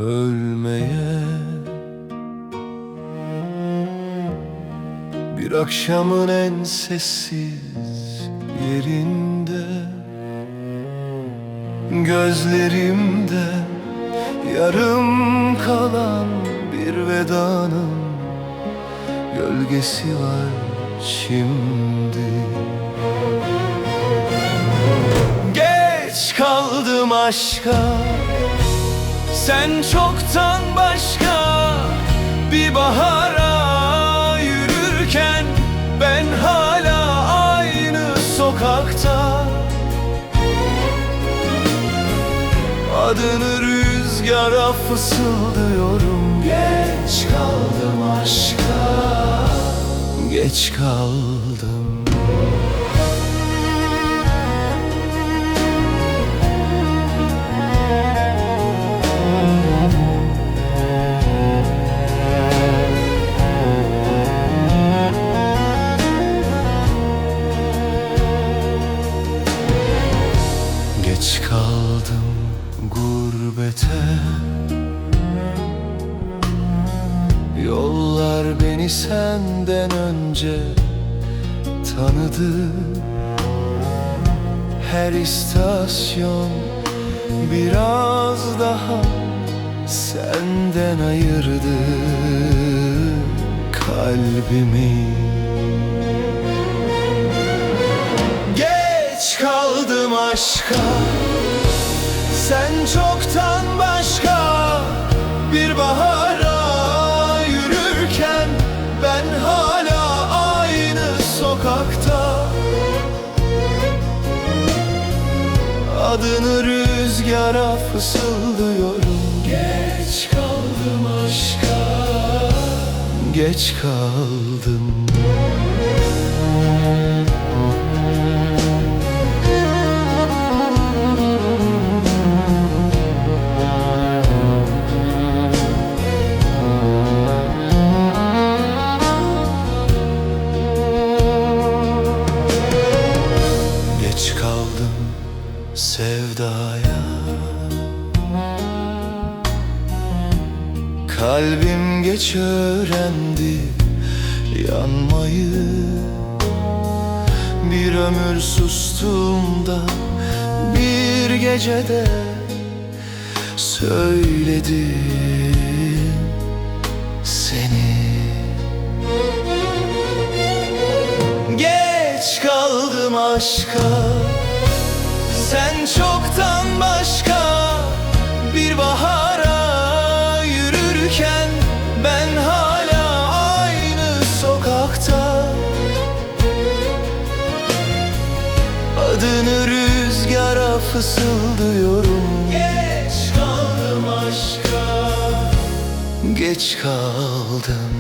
ölmeye. Bir akşamın en sessiz yerinde, gözlerimde yarım kalan bir vedanın gölgesi var şimdi. Geç kaldım aşka, sen çoktan başka bir bahara yürürken ben hala aynı sokakta. Adını rüzgara fısıldıyorum. Geç kaldım aşka, geç kaldım. Geç kaldım gurbete, yollar beni senden önce tanıdı. Her istasyon biraz daha senden ayırdı kalbimi. Geç kaldım aşka, sen çoktan başka bir bahara yürürken ben hala aynı sokakta. Adını rüzgara fısıldıyorum. Geç kaldım aşka, geç kaldım. Geç kaldım sevdaya, kalbim geç öğrendi yanmayı. Bir ömür sustuğumda bir gecede söyledim seni. Geç kaldım aşka, sen çoktan başka bir bahara yürürken ben hala aynı sokakta. Adını rüzgara fısıldıyorum. Geç kaldım aşka, geç kaldım.